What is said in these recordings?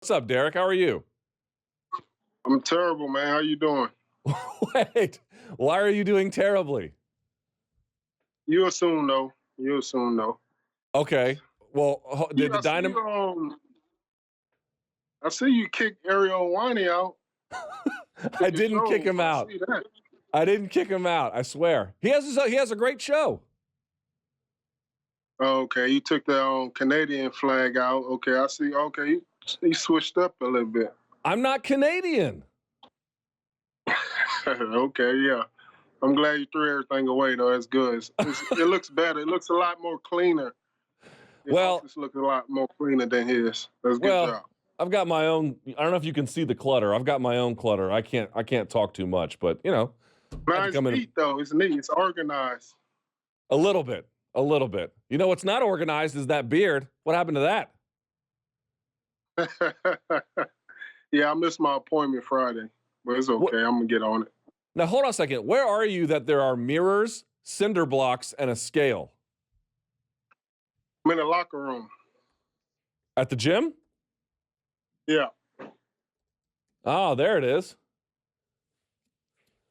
What's up, Derrick? How are you? I'm terrible, man. How you doing? Wait, why are you doing terribly? You'll soon know. You'll soon know. Okay. Well, did the I see Dynamo? I see you kick Ariel Wani out. I didn't kick him I out. see that. I didn't kick him out. I swear. He has a great show. Okay, you took the Canadian flag out. Okay, I see. Okay, you switched up a little bit. I'm not Canadian. Okay, yeah. I'm glad you threw everything away, though. That's good. It looks better. It looks a lot more cleaner. Your office looks a lot more cleaner than his. That's a good job. I've got my own. I don't know if you can see the clutter. I've got my own clutter. I can't talk too much, but you know. Nice neat, though. It's neat. It's organized. A little bit. You know what's not organized is that beard. What happened to that? Yeah, I missed my appointment Friday, but it's okay. I'm gonna get on it. Now hold on a second. Where are you that there are mirrors, cinder blocks, and a scale? I'm in the locker room. At the gym? Yeah. Oh, there it is.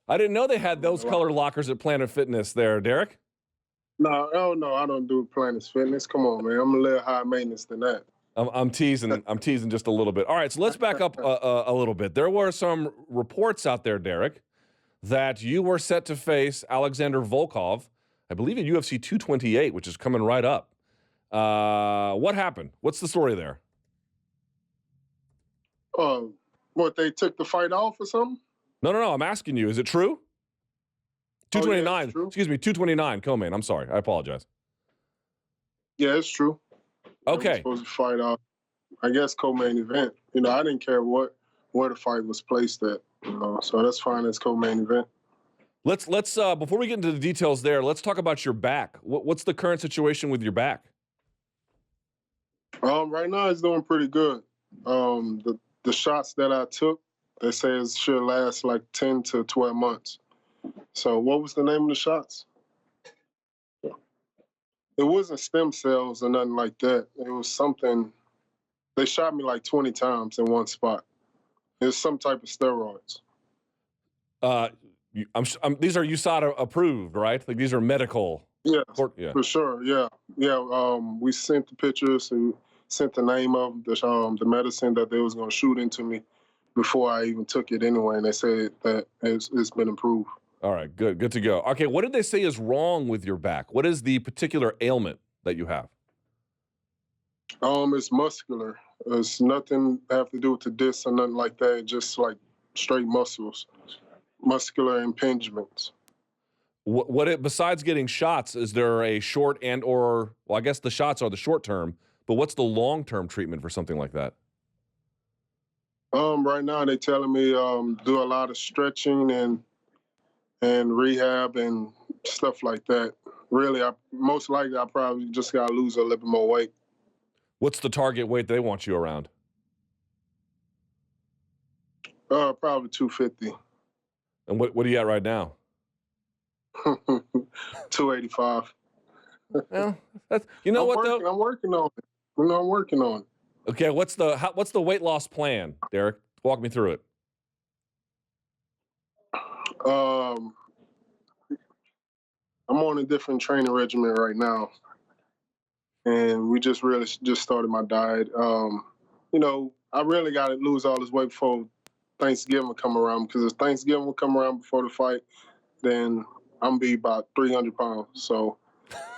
I didn't know they had those color lockers at Planet Fitness there, Derrick. No, I don't do Planet Fitness. Come on, man. I'm a little high maintenance than that. I'm teasing. I'm teasing just a little bit. All right, so let's back up a little bit. There were some reports out there, Derrick, that you were set to face Alexander Volkov, I believe at UFC 228, which is coming right up. What happened? What's the story there? What, they took the fight off or something? No. I'm asking you. Is it true? 229. Yeah, true. Excuse me, 229, co-main. I'm sorry. I apologize. Yeah, it's true. Okay. Supposed to fight off, I guess, co-main event. You know, I didn't care where the fight was placed at. You know, so that's fine as co-main event. Let's before we get into the details there, let's talk about your back. What's the current situation with your back? Right now it's doing pretty good. The shots that I took, they say it should last like 10 to 12 months. So what was the name of the shots? It wasn't stem cells or nothing like that. It was something, they shot me like 20 times in one spot. It was some type of steroids. These are USADA approved, right? Like these are medical. Yeah, for sure. Yeah. We sent the pictures and sent the name of the medicine that they was going to shoot into me before I even took it anyway. And they said that it's been approved. All right, good to go. Okay, what did they say is wrong with your back? What is the particular ailment that you have? It's muscular. It's nothing have to do with the disc or nothing like that. It's just like straight muscles, muscular impingements. Besides getting shots, is there a short well, I guess the shots are the short term, but what's the long-term treatment for something like that? Right now they're telling me do a lot of stretching and rehab and stuff like that. Really, most likely I probably just gotta lose a little bit more weight. What's the target weight they want you around? Probably 250. And what are you at right now? 285. Well, what though? I'm working on it. I'm working on it. Okay, what's the weight loss plan, Derrick? Walk me through it. I'm on a different training regimen right now, and we just started my diet. You know, I really got to lose all this weight before Thanksgiving come around, because if Thanksgiving will come around before the fight, then I'm gonna be about 300 pounds. So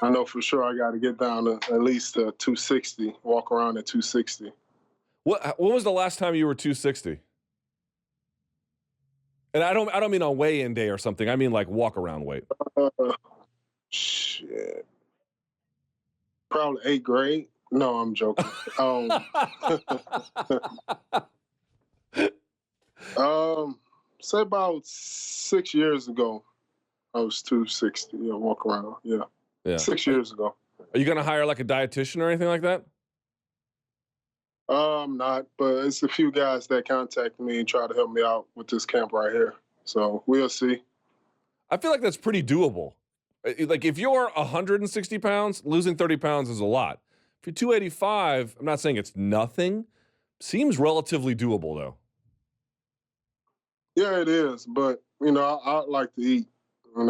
I know for sure I got to get down to at least 260, walk around at 260. When was the last time you were 260? And I don't mean on weigh-in day or something. I mean like walk-around weight. Shit. Probably 8th grade. No, I'm joking. Say about 6 years ago, I was 260. Yeah, walk around. Yeah. 6 years ago. Are you gonna hire like a dietitian or anything like that? I'm not, but it's a few guys that contact me and try to help me out with this camp right here. So we'll see. I feel like that's pretty doable. Like if you're 160 pounds, losing 30 pounds is a lot. If you're 285, I'm not saying it's nothing, Seems relatively doable, though. Yeah, it is. But I like to eat. And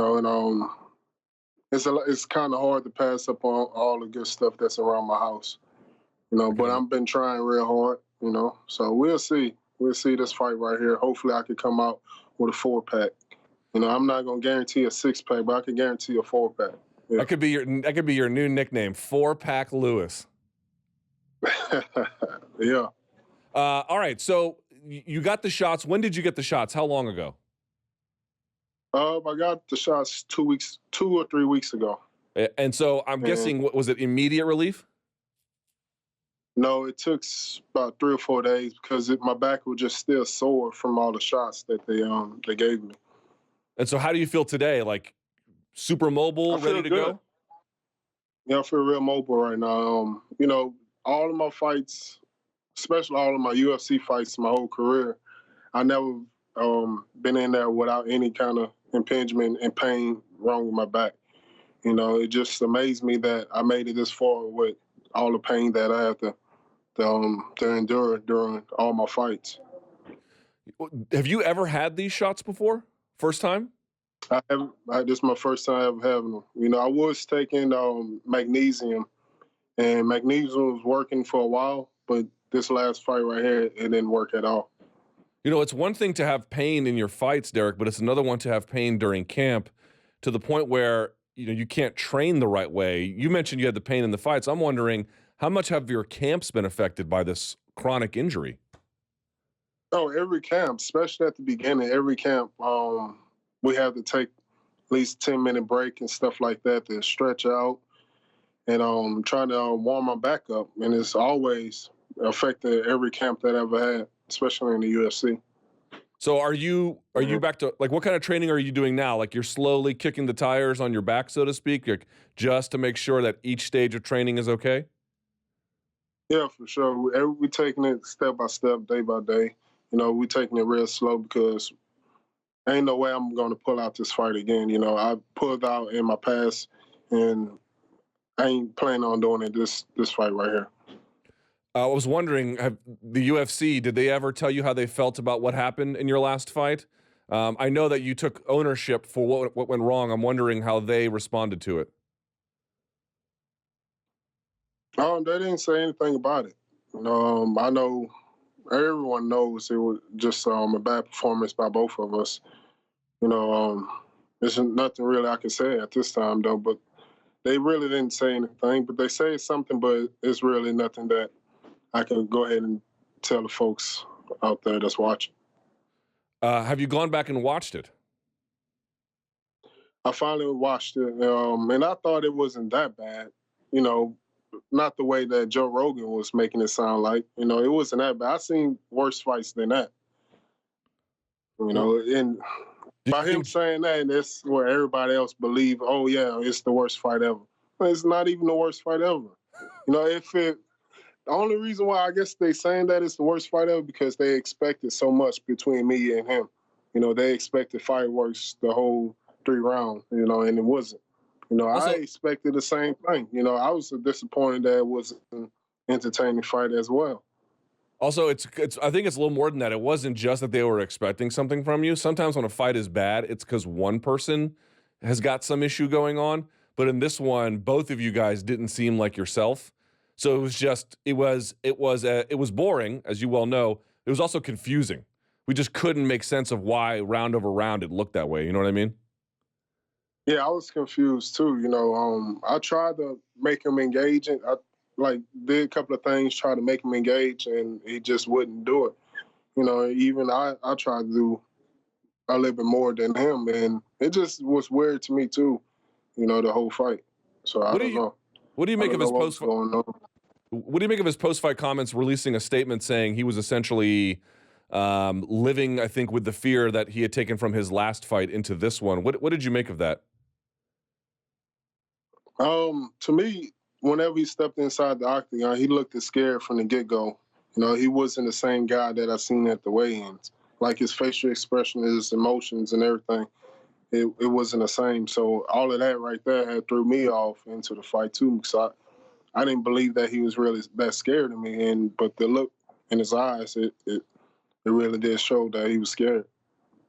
it's kind of hard to pass up on all the good stuff that's around my house. But I've been trying real hard. So we'll see. We'll see this fight right here. Hopefully, I could come out with a 4-pack. I'm not gonna guarantee a 6-pack, but I can guarantee a 4-pack. Yeah. That could be your new nickname, 4-Pack Lewis. Yeah. All right. So you got the shots. When did you get the shots? How long ago? I got the shots 2 or 3 weeks ago. And so I'm guessing, was it immediate relief? No, it took about 3 or 4 days because my back was just still sore from all the shots that they gave me. And so how do you feel today? Like super mobile, ready to go? Yeah, I feel real mobile right now. All of my fights, especially all of my UFC fights, my whole career, I never been in there without any kind of impingement and pain wrong with my back. It just amazed me that I made it this far with all the pain that I have to endure during all my fights. Have you ever had these shots before? First time? This is my first time ever having them. I was taking magnesium, and magnesium was working for a while, but this last fight right here, it didn't work at all. It's one thing to have pain in your fights, Derrick, but it's another one to have pain during camp to the point where, you can't train the right way. You mentioned you had the pain in the fights. I'm wondering, how much have your camps been affected by this chronic injury? Oh, every camp, especially at the beginning, every camp, we have to take at least 10-minute break and stuff like that to stretch out and try to warm my back up. And it's always affected every camp that I ever had, especially in the UFC. So are you back to, like, what kind of training are you doing now? Like, you're slowly kicking the tires on your back, so to speak, like, just to make sure that each stage of training is okay? Yeah, for sure. We're taking it step by step, day by day. We're taking it real slow because ain't no way I'm going to pull out this fight again. I pulled out in my past, and I ain't planning on doing it this fight right here. I was wondering, the UFC, did they ever tell you how they felt about what happened in your last fight? I know that you took ownership for what went wrong. I'm wondering how they responded to it. They didn't say anything about it. I know everyone knows it was just a bad performance by both of us. There's nothing really I can say at this time, though, but they really didn't say anything. But they say something, but it's really nothing that I can go ahead and tell the folks out there that's watching. Have you gone back and watched it? I finally watched it, and I thought it wasn't that bad. Not the way that Joe Rogan was making it sound like. It wasn't that bad. I've seen worse fights than that. And by him saying that, that's where everybody else believe, oh, yeah, it's the worst fight ever. It's not even the worst fight ever. The only reason why I guess they saying that it's the worst fight ever because they expected so much between me and him. They expected fireworks the whole 3 rounds, and it wasn't. I expected the same thing. I was disappointed that it was an entertaining fight as well. Also, it's I think it's a little more than that. It wasn't just that they were expecting something from you. Sometimes when a fight is bad, it's because one person has got some issue going on. But in this one, both of you guys didn't seem like yourself. So it was boring, as you well know. It was also confusing. We just couldn't make sense of why round over round it looked that way. You know what I mean? Yeah, I was confused too. I tried to make him engage, and I did a couple of things, try to make him engage, and he just wouldn't do it. Even I tried to do a little bit more than him, and it just was weird to me too. The whole fight. So I don't know. What do you make of his post? What do you make of his post-fight comments, releasing a statement saying he was essentially living, I think, with the fear that he had taken from his last fight into this one? What did you make of that? To me, whenever he stepped inside the octagon, he looked scared from the get-go. He wasn't the same guy that I seen at the weigh-ins. Like his facial expression, his emotions and everything, it wasn't the same. So all of that right there had threw me off into the fight too, because I didn't believe that he was really that scared of me. But the look in his eyes, it really did show that he was scared.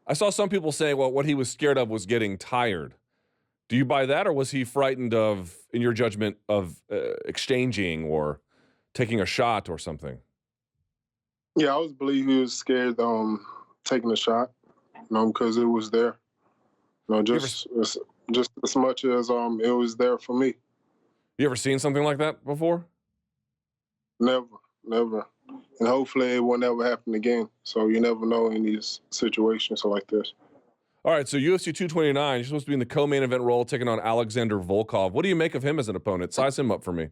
I saw some people saying, well, what he was scared of was getting tired. Do you buy that, or was he frightened of, in your judgment, of exchanging or taking a shot or something? Yeah, I always believe he was scared taking a shot, because it was there. Just as much as it was there for me. You ever seen something like that before? Never. And hopefully it will never happen again. So you never know in these situations like this. All right, so UFC 229, you're supposed to be in the co-main event role, taking on Alexander Volkov. What do you make of him as an opponent? Size him up for me.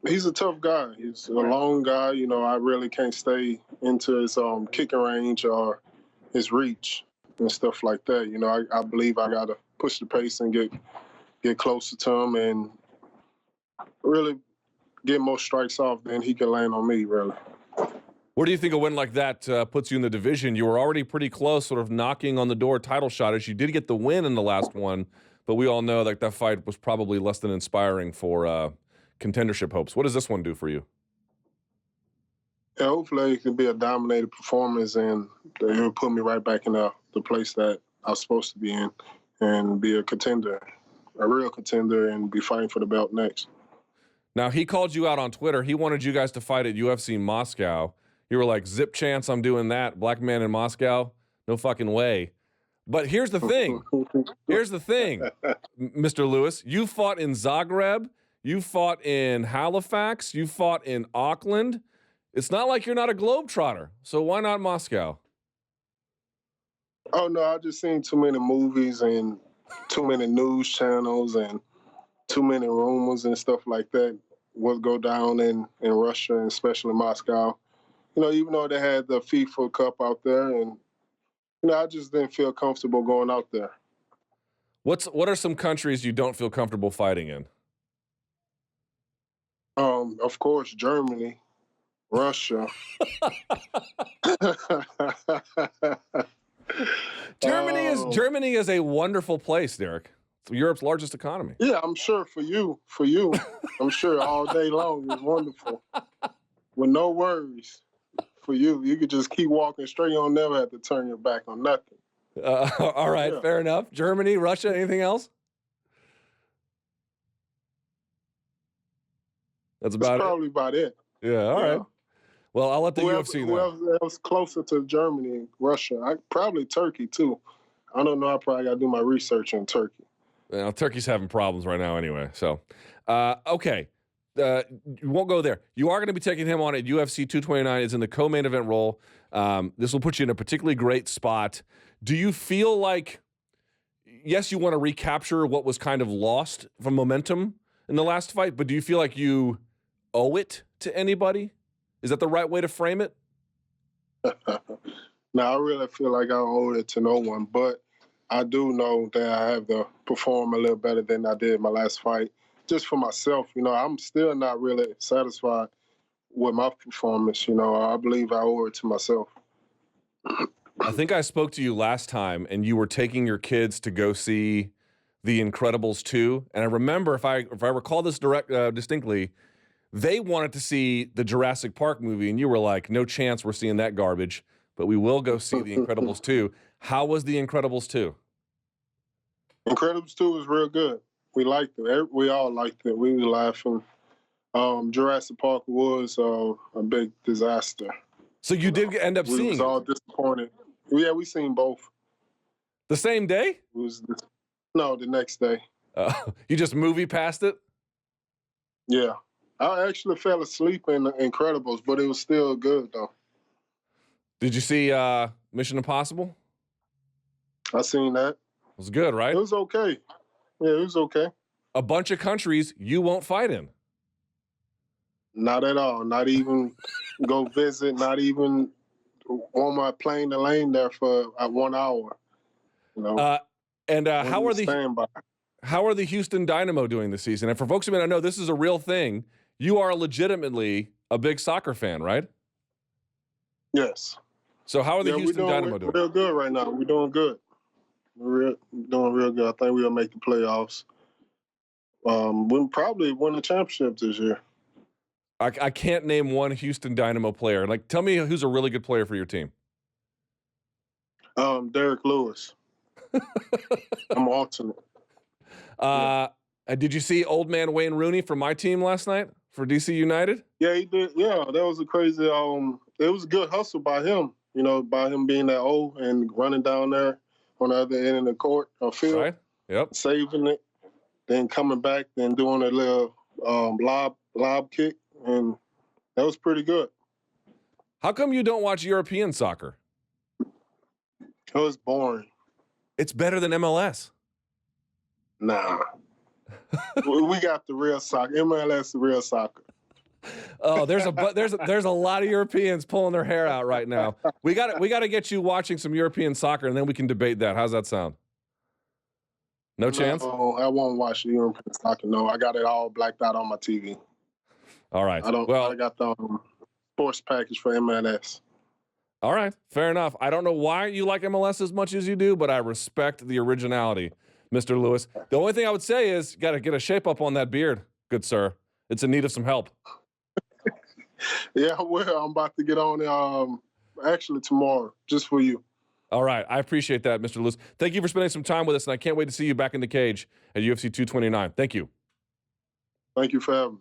He's a tough guy. He's a long guy. I really can't stay into his kicking range or his reach and stuff like that. I believe I got to push the pace and get closer to him and really get more strikes off than he can land on me, really. Where do you think a win like that puts you in the division? You were already pretty close, sort of knocking on the door title shot, as you did get the win in the last one, but we all know that fight was probably less than inspiring for contendership hopes. What does this one do for you? Yeah, hopefully it can be a dominated performance and it'll put me right back in the place that I was supposed to be in and be a contender, a real contender, and be fighting for the belt next. Now, he called you out on Twitter. He wanted you guys to fight at UFC Moscow. You were like, zip chance I'm doing that. Black man in Moscow? No fucking way. But here's the thing. Mr. Lewis. You fought in Zagreb. You fought in Halifax. You fought in Auckland. It's not like you're not a globetrotter. So why not Moscow? Oh, no, I've just seen too many movies and too many news channels and too many rumors and stuff like that what go down in Russia, and especially Moscow. Even though they had the FIFA Cup out there, and I just didn't feel comfortable going out there. What are some countries you don't feel comfortable fighting in? Of course, Germany, Russia. Germany is a wonderful place, Derrick. It's Europe's largest economy. Yeah, I'm sure for you, I'm sure all day long is wonderful, with no worries. For you could just keep walking straight. You don't never have to turn your back on nothing. All right, yeah. Fair enough. Germany, Russia, anything else? That's probably about it. Yeah, all right. Well, I'll let the UFC know. Whoever else closer to Germany and Russia? Probably Turkey, too. I don't know. I probably got to do my research on Turkey. Well, Turkey's having problems right now anyway. So, okay. You won't go there. You are going to be taking him on at UFC 229. It's in the co-main event role. This will put you in a particularly great spot. Do you feel like, yes, you want to recapture what was kind of lost from momentum in the last fight, but do you feel like you owe it to anybody? Is that the right way to frame it? No, I really feel like I don't owe it to no one, but I do know that I have to perform a little better than I did my last fight. Just for myself, I'm still not really satisfied with my performance. I believe I owe it to myself. I think I spoke to you last time, and you were taking your kids to go see The Incredibles 2. And I remember, if I recall this distinctly, they wanted to see the Jurassic Park movie, and you were like, no chance we're seeing that garbage, but we will go see The Incredibles 2. How was The Incredibles 2? Incredibles 2 was real good. We liked it. We all liked it. We were laughing. Jurassic Park was a big disaster. So you did end up seeing it? We was all disappointed. Yeah, we seen both. The same day? No, the next day. You just movie past it? Yeah. I actually fell asleep in Incredibles, but it was still good, though. Did you see Mission Impossible? I seen that. It was good, right? It was okay. Yeah, it was okay. A bunch of countries you won't fight in. Not at all. Not even go visit. Not even on my plane to lane there for 1 hour. How are the Houston Dynamo doing this season? And for folks who may not know, this is a real thing. You are legitimately a big soccer fan, right? Yes. So how are the Houston Dynamo doing? We're real good right now. We're doing good. We're doing real good. I think we'll make the playoffs. We'll probably win the championship this year. I can't name one Houston Dynamo player. Like, tell me who's a really good player for your team. Derrick Lewis. I'm alternate. Did you see old man Wayne Rooney from my team last night for DC United? Yeah, he did. Yeah, that was a crazy. It was a good hustle by him. You know, by him being that old and running down there on the other end of the court or field, Right. Yep. saving it, then coming back, then doing a little lob kick, and that was pretty good. How come you don't watch European soccer? It was boring. It's better than MLS. Nah. We got the real soccer. MLS, the real soccer. Oh, there's a lot of Europeans pulling their hair out right now. We got to get you watching some European soccer, and then we can debate that. How's that sound? No chance? No, I won't watch the European soccer. No, I got it all blacked out on my TV. All right. I got the sports package for MLS. All right. Fair enough. I don't know why you like MLS as much as you do, but I respect the originality, Mr. Lewis. The only thing I would say is you got to get a shape up on that beard, good sir. It's in need of some help. Yeah, well, I'm about to get on actually tomorrow, just for you. All right. I appreciate that, Mr. Lewis. Thank you for spending some time with us, and I can't wait to see you back in the cage at UFC 229. Thank you. Thank you for having me.